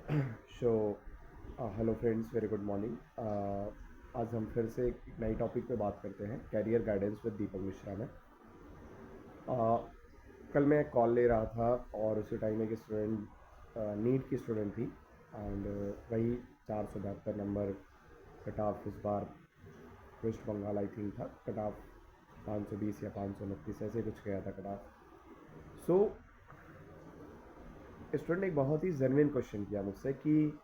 So hello friends, very good morning. आज हम फिर से एक नई टॉपिक पे बात करते हैं, कैरियर गाइडेंस विद दीपक मिश्रा में। कल मैं एक कॉल ले रहा था और उसी टाइम एक स्टूडेंट, नीट की स्टूडेंट थी, एंड वही 472 नंबर कट ऑफ इस बार वेस्ट बंगाल आई थिंक था। कट ऑफ 520 या 529 ऐसे कुछ गया था कट ऑफ। सो स्टूडेंट ने एक बहुत ही जेन्युइन क्वेश्चन किया मुझसे कि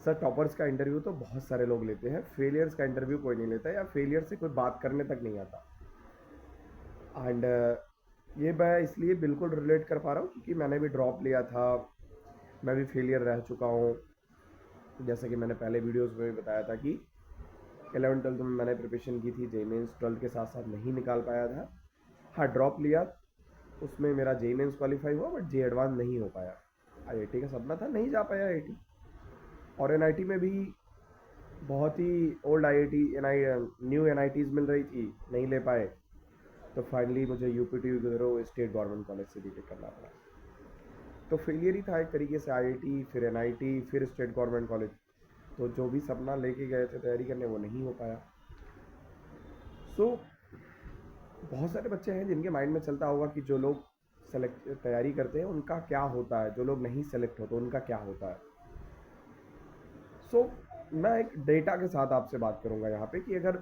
सर, टॉपर्स का इंटरव्यू तो बहुत सारे लोग लेते हैं, फेलियर्स का इंटरव्यू कोई नहीं लेता, या फेलियर से कोई बात करने तक नहीं आता। एंड ये मैं इसलिए बिल्कुल रिलेट कर पा रहा हूँ क्योंकि मैंने भी ड्रॉप लिया था, मैं भी फेलियर रह चुका हूँ। जैसे कि मैंने पहले वीडियोस में भी बताया था कि 11th 12th में मैंने प्रिपरेशन की थी, जे मेन्स 12th के साथ साथ नहीं निकाल पाया था। हाँ, ड्रॉप लिया, उसमें मेरा जे मेन्स क्वालिफाई हुआ, बट जे एडवांस नहीं हो पाया। आईआईटी का सपना था, नहीं जा पाया आईआईटी। और एनआईटी में भी बहुत ही ओल्ड आईआईटी न्यू एनआईटीज़ मिल रही थी, नहीं ले पाए। तो फाइनली मुझे यूपीटी स्टेट गवर्नमेंट कॉलेज से बीटेक करना पड़ा। तो फेलियर ही था एक तरीके से, आईआईटी फिर एनआईटी फिर स्टेट गवर्नमेंट कॉलेज। तो जो भी सपना लेके गए थे तैयारी करने, वो नहीं हो पाया। सो बहुत सारे बच्चे हैं जिनके माइंड में चलता होगा कि जो लोग सेलेक्ट तैयारी करते हैं उनका क्या होता है, जो लोग नहीं सेलेक्ट होते उनका क्या होता है। सो मैं एक डेटा के साथ आपसे बात करूंगा यहाँ पे कि अगर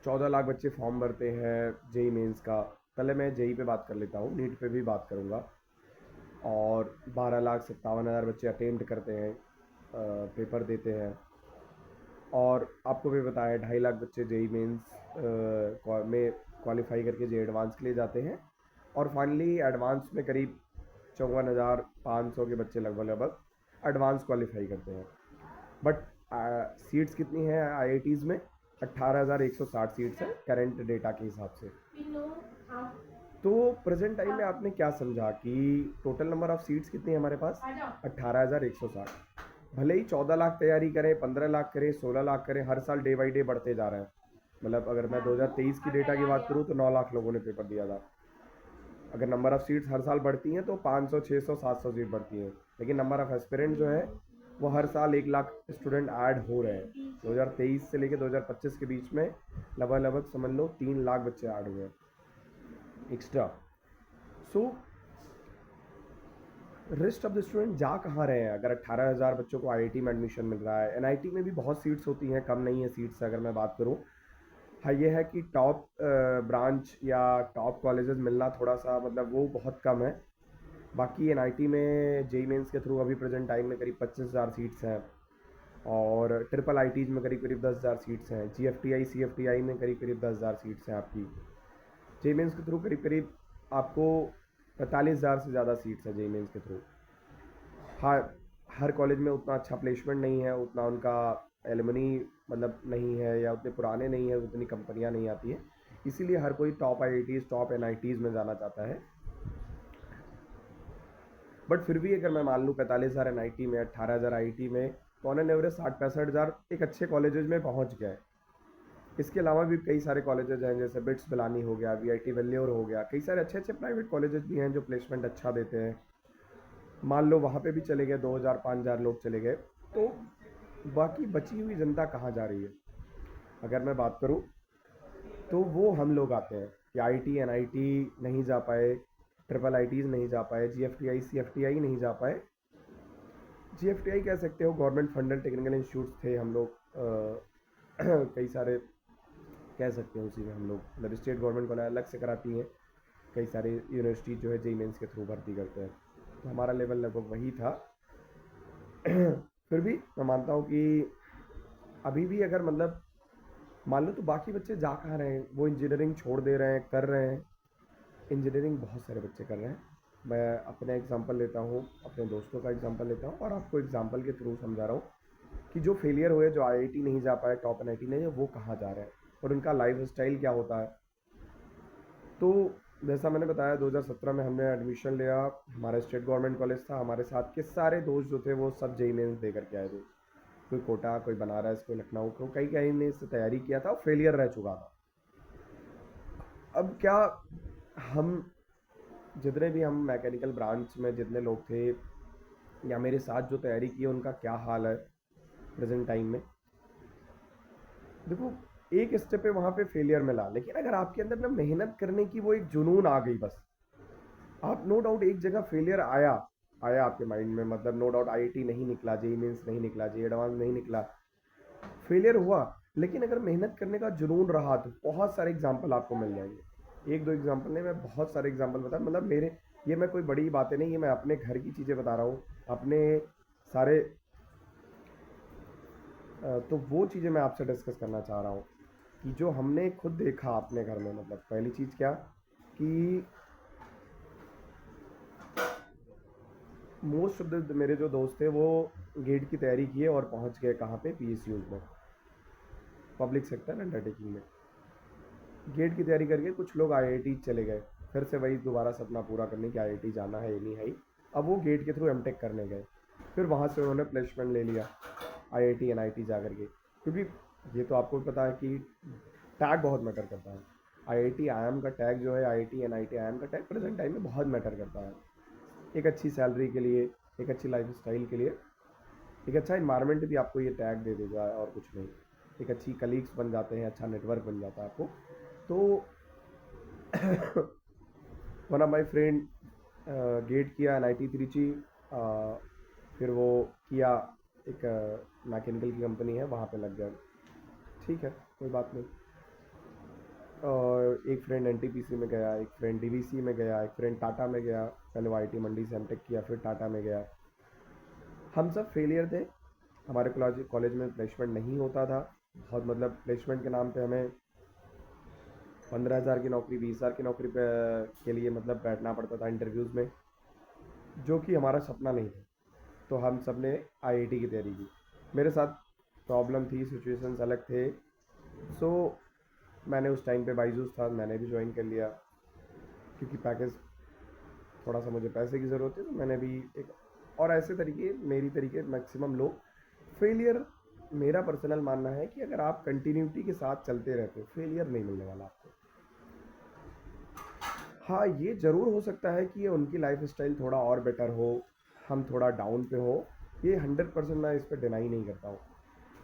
14 लाख बच्चे फॉर्म भरते हैं जेई मेंस का, पहले मैं जेई पे बात कर लेता हूँ, नीट पे भी बात करूँगा। और 12,57,000 बच्चे अटेम्प्ट करते हैं, पेपर देते हैं। और आपको भी बताया 2.5 लाख बच्चे जेई मेंस में क्वालिफाई करके जे एडवांस के लिए जाते हैं। और फाइनली एडवांस में करीब 54,500 के बच्चे लगभग लगभग एडवांस क्वालिफाई करते हैं। बट सीट्स कितनी हैं आईआईटीज़ में? 18,160 सीट्स हैं करेंट डेटा के हिसाब से। तो प्रेजेंट टाइम में आपने क्या समझा कि टोटल नंबर ऑफ सीट्स कितनी है हमारे पास? 18,160। भले ही 14 लाख तैयारी करें, 15 लाख करें, 16 लाख करें, हर साल डे बाई डे बढ़ते जा रहे हैं। मतलब अगर मैं 2023 की डेटा की बात करूँ तो 9 लाख लोगों ने पेपर दिया था। अगर नंबर ऑफ़ सीट्स हर साल बढ़ती हैं तो 500, 600, 700 सीट बढ़ती हैं। लेकिन नंबर ऑफ़ एस्पिरेंट जो है वो हर साल 1 लाख स्टूडेंट ऐड हो रहे हैं। 2023 से लेकर 2025 के बीच में लगभग लगभग समझ लो 3 लाख बच्चे ऐड हुए हैं extra. So rest of the student जा कहाँ रहे हैं? अगर 18,000 बच्चों को आईआईटी में एडमिशन मिल रहा है, एनआईटी में भी बहुत सीट्स होती हैं, कम नहीं है सीट्स अगर मैं बात करूँ। हाँ, ये है कि टॉप ब्रांच या टॉप कॉलेजेस मिलना थोड़ा सा मतलब वो बहुत कम है। बाकी एनआईटी में जेई मेंस के थ्रू अभी प्रेजेंट टाइम में करीब 25,000 सीट्स हैं। और ट्रिपल आईटीज़ में करीब करीब 10,000 सीट्स हैं। जीएफटीआई सीएफटीआई में करीब करीब 10,000 सीट्स हैं आपकी। जेई मेंस के थ्रू करीब करीब आपको 45,000 से ज़्यादा सीट्स हैं जेई मेंस के थ्रू। हाँ, हर कॉलेज में उतना अच्छा प्लेसमेंट नहीं है, उतना उनका एलुमनी मतलब नहीं है, या उतने पुराने नहीं है, उतनी कंपनियां नहीं आती हैं। इसीलिए हर कोई टॉप आईआईटीज़ टॉप एनआईटीज़ में जाना चाहता है। बट फिर भी अगर मैं मान लूँ 45,000 एनआईटी में, 18,000 आईआईटी में, तो ऑन एन एवरेज 60-65,000 एक अच्छे कॉलेजेस में पहुँच गए। इसके अलावा भी कई सारे कॉलेजेस हैं, जैसे बिट्स पिलानी हो गया, वीआईटी वेल्योर हो गया, कई सारे अच्छे अच्छे प्राइवेट कॉलेजेस भी हैं जो प्लेसमेंट अच्छा देते हैं। मान लो वहाँ पे भी चले गए 2,000-5,000 लोग चले गए, तो बाकी बची हुई जनता कहाँ जा रही है? अगर मैं बात करूँ तो वो हम लोग आते हैं कि आईटी एनआईटी नहीं जा पाए, ट्रिपल आईटीज़ नहीं जा पाए, जीएफटीआई सीएफटीआई नहीं जा पाए। जीएफटीआई कह सकते हो, गवर्नमेंट फंडेड टेक्निकल इंस्टीट्यूट्स थे हम लोग, कई सारे कह सकते हैं। उसी में हम लोग मतलब स्टेट गवर्नमेंट कॉलेज अलग से कराती हैं, कई सारे यूनिवर्सिटी जो है जेई मेंस के थ्रू भर्ती करते हैं। तो हमारा लेवल लगभग वही था। फिर भी मैं मानता हूँ कि अभी भी अगर मतलब मान लो तो बाकी बच्चे जा कहाँ रहे हैं? वो इंजीनियरिंग छोड़ दे रहे हैं, कर रहे हैं। इंजीनियरिंग बहुत सारे बच्चे कर रहे हैं। मैं अपना एग्जांपल लेता हूँ, अपने दोस्तों का एग्जांपल लेता हूँ और आपको एग्जांपल के थ्रू समझा रहा हूँ कि जो फेलियर हुए, जो आईआईटी नहीं जा पाए, टॉप एनआईटी नहीं, वो कहाँ जा रहे हैं और उनका लाइफ स्टाइल क्या होता है। तो जैसा मैंने बताया, 2017 में हमने एडमिशन लिया, हमारा स्टेट गवर्नमेंट कॉलेज था। हमारे साथ के सारे दोस्त जो थे वो सब जेई मेंस दे करके आए थे। कोई कोटा, कोई बनारस, कोई लखनऊ, कोई कई कहीं ने इससे तैयारी किया था, फेलियर रह चुका था। अब क्या, हम जितने भी हम मैकेनिकल ब्रांच में जितने लोग थे, या मेरे साथ जो तैयारी की है उनका क्या हाल है प्रेजेंट टाइम में। देखो, एक स्टेप पे वहाँ पे फेलियर मिला, लेकिन अगर आपके अंदर ना मेहनत करने की वो एक जुनून आ गई बस, आप नो डाउट एक जगह फेलियर आया आया आपके माइंड में, मतलब नो डाउट आईआईटी नहीं निकला, जेईई मेंस नहीं निकला, जेईई एडवांस नहीं निकला, फेलियर हुआ, लेकिन अगर मेहनत करने का जुनून रहा तो बहुत सारे एग्जाम्पल आपको मिल जाएंगे। एक दो एग्जाम्पल नहीं, मैं बहुत सारे एग्जाम्पल बता, मतलब मेरे, ये मैं कोई बड़ी बातें नहीं, ये मैं अपने घर की चीज़ें बता रहा हूँ, अपने सारे तो वो चीज़ें मैं आपसे डिस्कस करना चाह रहा हूँ कि जो हमने खुद देखा अपने घर में। मतलब पहली चीज़ क्या कि मोस्ट ऑफ द मेरे जो दोस्त थे वो गेट की तैयारी किए और पहुंच गए कहाँ पे, पीएसयूज में, पब्लिक सेक्टर अंडरटेकिंग में। गेट की तैयारी करके कुछ लोग आईआईटी चले गए, फिर से वही दोबारा सपना पूरा करने की आईआईटी जाना है, ये नहीं है ही। अब वो गेट के थ्रू एमटेक करने गए, फिर वहाँ से उन्होंने प्लेसमेंट ले लिया आईआईटी एनआईटी जा करके, क्योंकि ये तो आपको भी पता है कि टैग बहुत मैटर करता है। आईआईटी आईएम का टैग जो है, आईआईटी एनआईटी आईएम का टैग प्रेजेंट टाइम में बहुत मैटर करता है, एक अच्छी सैलरी के लिए, एक अच्छी लाइफ स्टाइल के लिए, एक अच्छा इन्वायरमेंट भी आपको ये टैग दे देगा और कुछ नहीं। एक अच्छी कलीग्स बन जाते हैं, अच्छा नेटवर्क बन जाता है आपको। तो one of my friend gate किया एनआईटी त्रिची, फिर वो किया एक मैकेनिकल की कंपनी है वहाँ पे लग गया, ठीक है कोई बात नहीं। और एक फ्रेंड एनटीपीसी में गया, एक फ्रेंड डीवीसी में गया, एक फ्रेंड टाटा में गया, पहले वो आईटी मंडी से एमटेक किया, फिर टाटा में गया। हम सब फेलियर थे, हमारे कॉलेज में प्लेसमेंट नहीं होता था बहुत, मतलब प्लेसमेंट के नाम पे हमें 15,000 की नौकरी, 20,000 की नौकरी पे के लिए मतलब बैठना पड़ता था इंटरव्यूज़ में, जो कि हमारा सपना नहीं था। तो हम सब ने आईआईटी की तैयारी की, मेरे साथ प्रॉब्लम थी, सिचुएशंस अलग थे। सो मैंने उस टाइम पे बाइजूस था, मैंने भी ज्वाइन कर लिया, क्योंकि पैकेज थोड़ा सा, मुझे पैसे की ज़रूरत थी, तो मैंने भी एक, और ऐसे तरीके मेरी तरीके मैक्सिमम लोग। फेलियर, मेरा पर्सनल मानना है कि अगर आप कंटिन्यूटी के साथ चलते रहते हो, फेलियर नहीं मिलने वाला आपको। हाँ, ये ज़रूर हो सकता है कि ये उनकी लाइफ स्टाइल थोड़ा और बेटर हो, हम थोड़ा डाउन पे हो, ये 100% मैं इस पर डिनाई नहीं करता हूँ,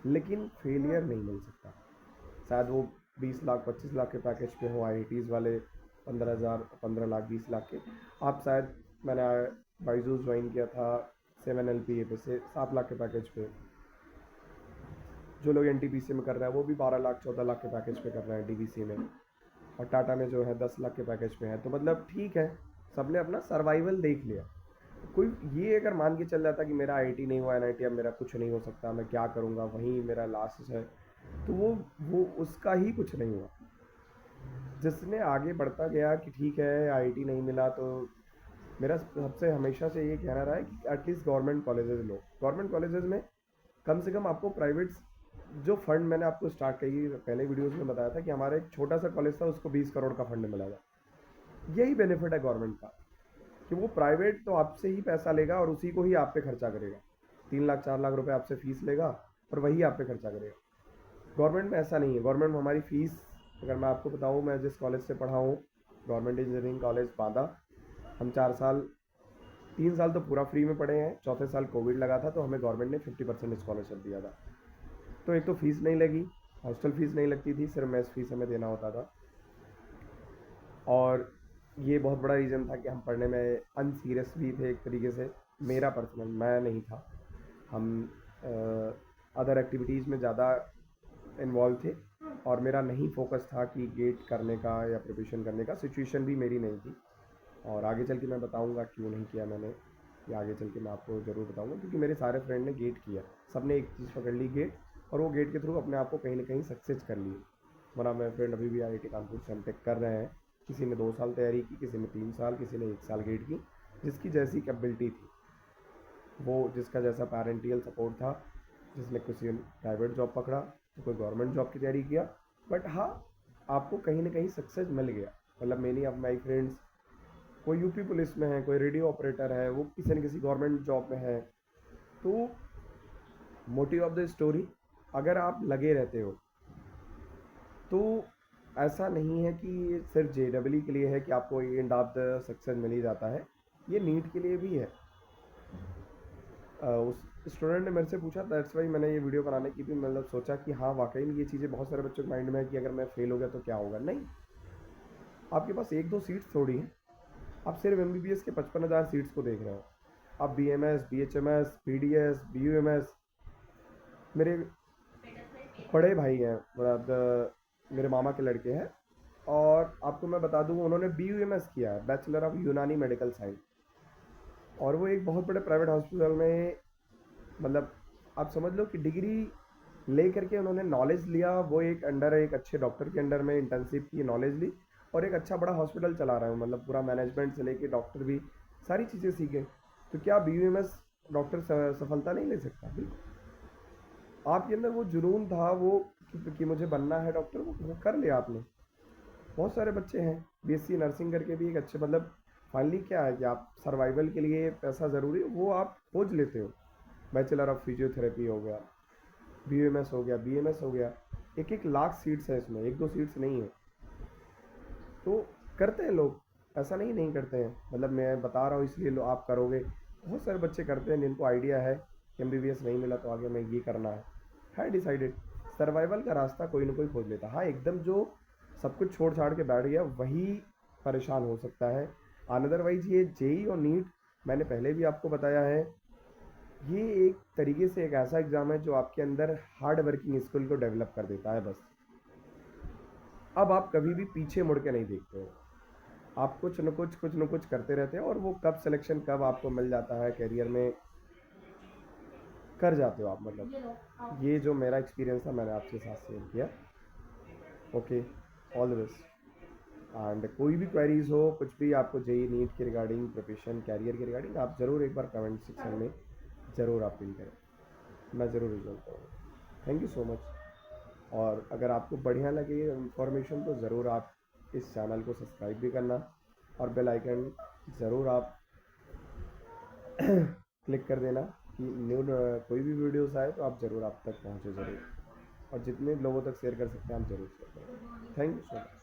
लेकिन फेलियर नहीं मिल सकता। शायद वो 20 लाख 25 लाख के पैकेज पे हो, आईआईटीज़ वाले 15,000 15 लाख 20 लाख के, आप शायद, मैंने बाइजूस ज्वाइन किया था 7 LPA पे से 7 लाख के पैकेज पे, जो लोग एनटीपीसी में कर रहे हैं वो भी 12 लाख 14 लाख के पैकेज पे कर रहे हैं डीवीसी में, और टाटा में जो है 10 लाख के पैकेज पे है। तो मतलब ठीक है, सबने अपना सर्वाइवल देख लिया। कोई ये अगर मान के चल जाता कि मेरा आईआईटी नहीं हुआ, एनआईटी, अब मेरा कुछ नहीं हो सकता, मैं क्या करूँगा, वहीं मेरा लास्ट है, तो वो उसका ही कुछ नहीं हुआ। जिसने आगे बढ़ता गया कि ठीक है आईआईटी नहीं मिला, तो मेरा सबसे हमेशा से ये कहना रहा है कि एटलीस्ट गवर्नमेंट कॉलेजेस लो, गवर्नमेंट कॉलेजेस में कम से कम आपको प्राइवेट जो फंड, मैंने आपको स्टार्ट की पहले वीडियोस में बताया था कि हमारा एक छोटा सा कॉलेज था, उसको 20 करोड़ का फंड मिला था। यही बेनिफिट है गवर्नमेंट का, कि वो प्राइवेट तो आपसे ही पैसा लेगा और उसी को ही आप पे खर्चा करेगा, 3 लाख 4 लाख रुपए आपसे फीस लेगा और वही आप पे खर्चा करेगा। गवर्नमेंट में ऐसा नहीं है, गवर्नमेंट में हमारी फ़ीस, अगर मैं आपको बताऊँ, मैं जिस कॉलेज से पढ़ा हूँ, गवर्नमेंट इंजीनियरिंग कॉलेज बांदा, हम 4 साल, 3 साल तो पूरा फ्री में पढ़े हैं, चौथे साल कोविड लगा था तो हमें गवर्नमेंट ने 50% स्कॉलरशिप दिया था। तो एक तो फीस नहीं लगी, हॉस्टल फीस नहीं लगती थी, सिर्फ मेस फीस हमें देना होता था। और ये बहुत बड़ा रीज़न था कि हम पढ़ने में अनसीरियस भी थे एक तरीके से, मेरा पर्सनल, मैं नहीं था, हम अदर एक्टिविटीज़ में ज़्यादा इन्वॉल्व थे, और मेरा नहीं फोकस था कि गेट करने का या प्रिपरेशन करने का, सिचुएशन भी मेरी नहीं थी। और आगे चल के मैं बताऊंगा क्यों नहीं किया मैंने, ये आगे चल के मैं आपको ज़रूर बताऊंगा, क्योंकि मेरे सारे फ्रेंड ने गेट किया, सब ने एक चीज़ पकड़ ली गेट, और वो गेट के थ्रू अपने आप को कहीं ना कहीं सक्सेस कर लिए। वरना मेरे फ्रेंड अभी भी आईआईटी कानपुर से एमटेक कर रहे हैं, किसी ने 2 साल तैयारी की, किसी ने 3 साल, किसी ने 1 साल गेट की, जिसकी जैसी कैपेबिलिटी थी, वो जिसका जैसा पेरेंटियल सपोर्ट था, जिसने किसी प्राइवेट जॉब पकड़ा, तो कोई गवर्नमेंट जॉब की तैयारी किया। बट हाँ, आपको कहीं ना कहीं सक्सेस मिल गया। मतलब मेनी ऑफ माई फ्रेंड्स, कोई यूपी पुलिस में है, कोई रेडियो ऑपरेटर है, वो किसी न किसी गवर्नमेंट जॉब में है। तो मोटिव ऑफ द स्टोरी, अगर आप लगे रहते हो तो ऐसा नहीं है कि ये सिर्फ जेडब्ल्यू के लिए है कि आपको एंड ऑफ द सक्सेस मिल ही जाता है, ये नीट के लिए भी है। उस स्टूडेंट ने मेरे से पूछा, दैट्स वाई मैंने ये वीडियो बनाने की भी मतलब सोचा कि हाँ वाकई में ये चीज़ें बहुत सारे बच्चों के माइंड में है कि अगर मैं फेल हो गया तो क्या होगा। नहीं, आपके पास एक दो सीट्स थोड़ी हैं, आप सिर्फ एमबीबीएस के 55,000 सीट्स को देख रहे हो। आप बीएमएस, बीएचएमएस, बीडीएस, बीयूएमएस, मेरे बड़े भाई हैं, मतलब मेरे मामा के लड़के हैं, और आपको मैं बता दूं उन्होंने बीयूएमएस किया है, बैचलर ऑफ यूनानी मेडिकल साइंस, और वो एक बहुत बड़े प्राइवेट हॉस्पिटल में, मतलब आप समझ लो कि डिग्री ले करके उन्होंने नॉलेज लिया, वो एक अंडर एक अच्छे डॉक्टर के अंडर में इंटर्नशिप की, नॉलेज ली, और एक अच्छा बड़ा हॉस्पिटल चला रहे हैं, मतलब पूरा मैनेजमेंट से लेके डॉक्टर भी सारी चीज़ें सीखे। तो क्या बीयूएमएस डॉक्टर सफलता नहीं ले सकता? बिल्कुल। आपके अंदर वो जुनून था, वो कि मुझे बनना है डॉक्टर, वो कर लिया आपने। बहुत सारे बच्चे हैं बीएससी नर्सिंग करके भी एक अच्छे, मतलब फाइनली क्या है कि आप सर्वाइवल के लिए पैसा ज़रूरी है, वो आप खोज लेते हो। बैचलर ऑफ फिजियोथेरेपी हो गया, बीएमएस हो गया, बीएमएस हो गया, एक एक लाख सीट्स है इसमें, एक दो सीट्स नहीं है। तो करते हैं लोग, ऐसा नहीं नहीं करते हैं, मतलब मैं बता रहा हूँ इसलिए लो आप करोगे। बहुत सारे बच्चे करते हैं जिनको आइडिया है कि एमबीबीएस नहीं मिला तो आगे मैं ये करना है डिसाइडेड। सर्वाइवल का रास्ता कोई ना कोई खोज लेता है। हाँ, एकदम जो सब कुछ छोड़ छाड़ के बैठ गया वही परेशान हो सकता है। अदरवाइज ये जेई और नीट, मैंने पहले भी आपको बताया है, ये एक तरीके से एक ऐसा एग्ज़ाम है जो आपके अंदर हार्ड वर्किंग स्किल को डेवलप कर देता है बस। अब आप कभी भी पीछे मुड़ के नहीं देखते हो, आप कुछ न कुछ करते रहते हैं, और वो कब सिलेक्शन कब आपको मिल जाता है करियर में, कर जाते हो आप। मतलब ये जो मेरा एक्सपीरियंस था मैंने आपके साथ शेयर किया। Okay, all the best. And कोई भी क्वेरीज हो, कुछ भी आपको जेई नीट के रिगार्डिंग, प्रिपरेशन, कैरियर के रिगार्डिंग, आप ज़रूर एक बार कमेंट सेक्शन में ज़रूर आप पिन करें, मैं ज़रूर रिजॉल्व करूँगा। Thank you so much. और अगर आपको बढ़िया लगे इन्फॉर्मेशन तो ज़रूर आप इस चैनल को सब्सक्राइब भी करना, और बेल आइकन ज़रूर आप क्लिक कर देना कि न्यू कोई भी वीडियोस आए तो आप ज़रूर आप तक पहुँचे ज़रूर, और जितने लोगों तक शेयर कर सकते हैं आप ज़रूर शेयर करें। Thank you so much.